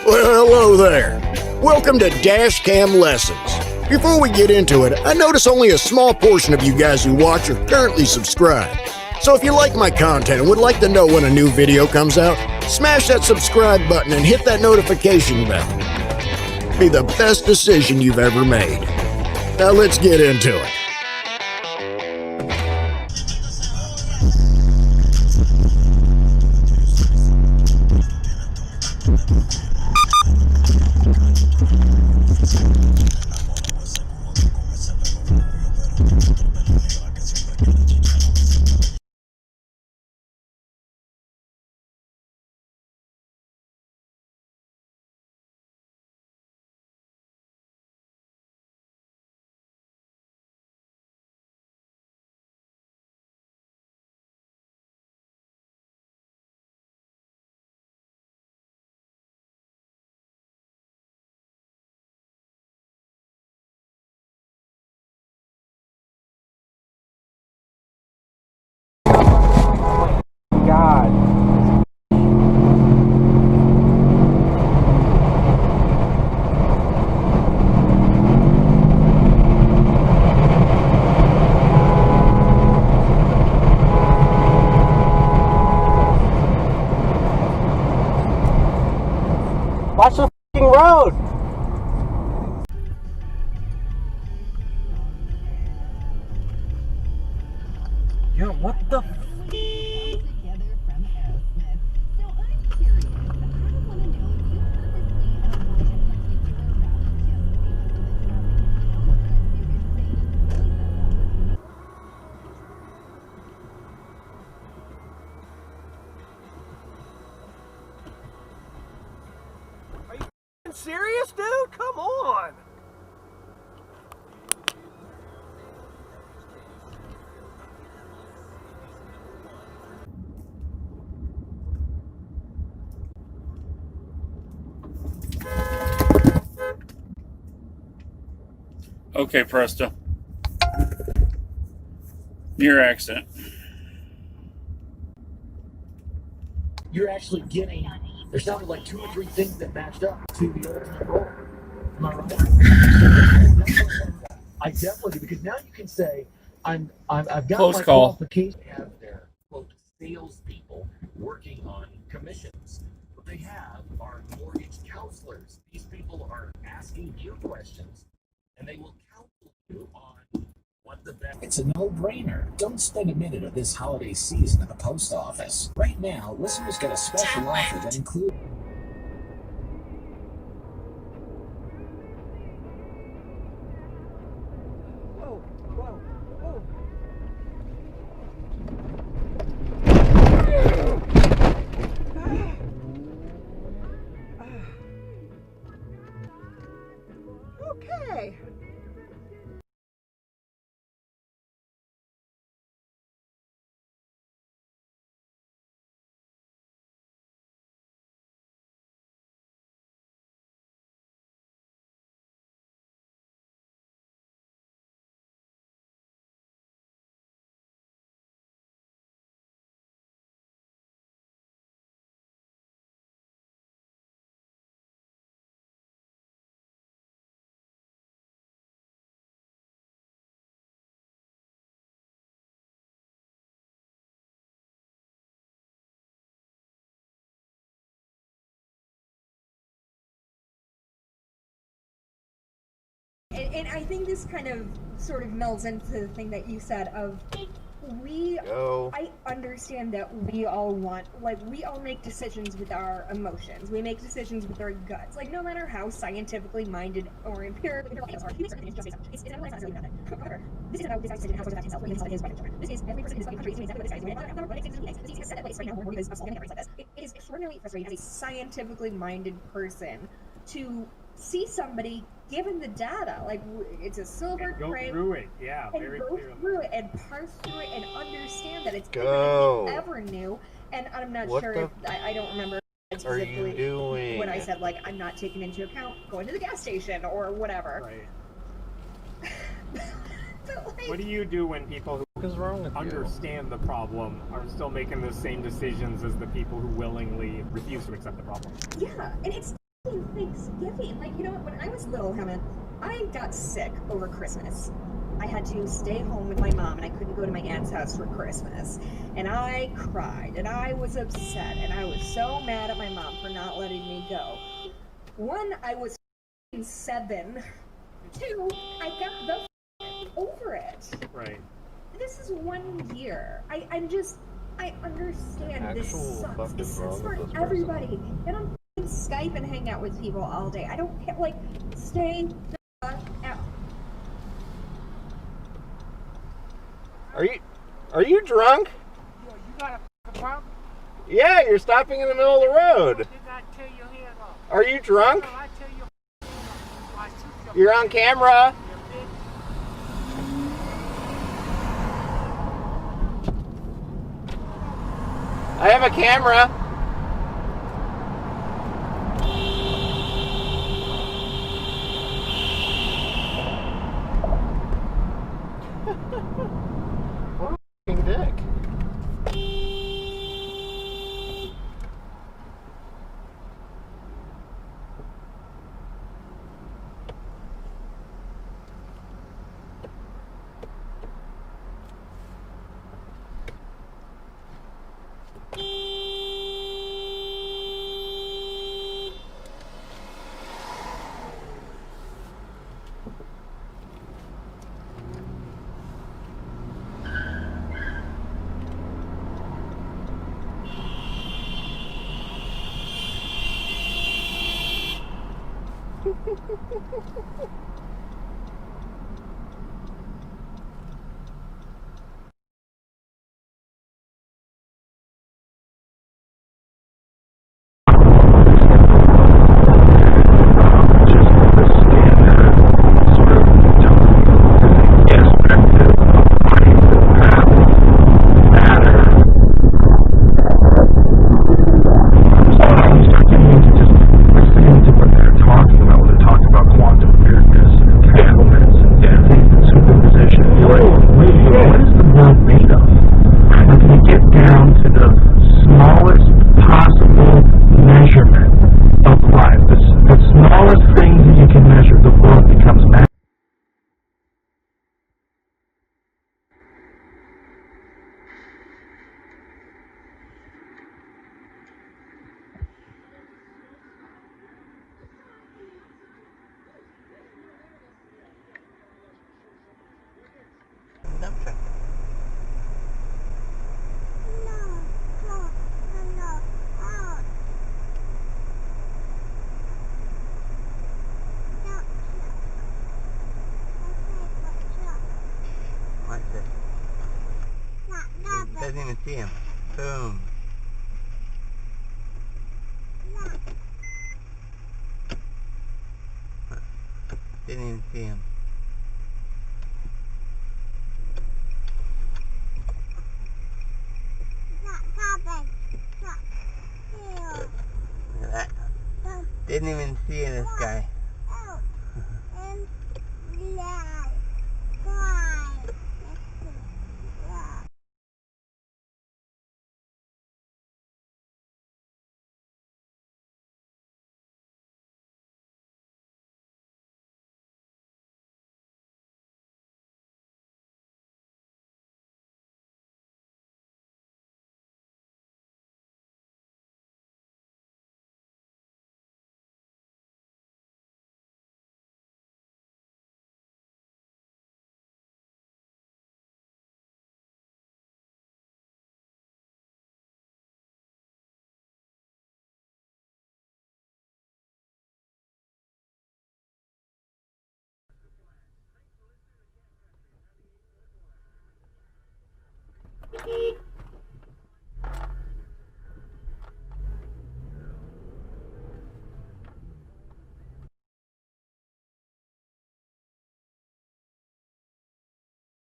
Well, hello there. Welcome to Dashcam Lessons. Before we get into it, I notice only a small portion of you guys who watch are currently subscribed. So if you like my content and would like to know when a new video comes out, smash that subscribe button and hit that notification bell. Be the best decision you've ever made. Now let's get into it. God. Watch the f***ing road! Yo, what the f***? Serious, dude? Come on! Okay, Presto. Your accent. You're actually getting, there sounded like 2 or 3 things that matched up to the ultimate goal. Am I right? I definitely do, because now you can say, I've got Close my call. qualifications. They have their, quote, salespeople working on commissions. What they have are mortgage counselors. These people are asking you questions, and they will counsel you on what the best. It's a no-brainer. Don't spend a minute of this holiday season at the post office. Right now, listeners get a special offer that includes. Whoa, whoa, whoa. Okay. And I think this kind of sort of melds into the thing that you said of I understand that we all make decisions with our emotions. We make decisions with our guts. Like, no matter how scientifically minded or impaired we are, this is every person in this country is doing exactly what this guy is doing. This is set place right now where is assaulting everybody like this. It is extraordinarily frustrating as a scientifically minded person to see somebody given the data, like it's a silver frame, Go through it, yeah, and very go clearly. through it and parse through it and understand that it's different than you ever knew. And I'm not sure if I don't remember specifically when I said, like, I'm not taking into account going to the gas station or whatever. Right. But, like, What do you do when people who understand the problem are still making the same decisions as the people who willingly refuse to accept the problem? yeah, and it's Thanksgiving. Like, you know what? When I was little, Hammond, I got sick over Christmas. I had to stay home with my mom, and I couldn't go to my aunt's house for Christmas. And I cried, and I was upset, and I was so mad at my mom for not letting me go. One, I was 7. 2, I got the over it. Right. This is 1 year. I understand this sucks. This sucks for everybody. Get on Skype and hang out with people all day. I don't care. Like, stay the fuck out. Are you drunk? You got a problem? Yeah, you're stopping in the middle of the road. Did I tear your head off? Are you drunk? No, I tear your head off. I shoot your You're on camera. you bitch. I have a camera. What a f***ing dick. Doesn't even see him. Boom. Didn't even see him. Look at that. Didn't even see this guy.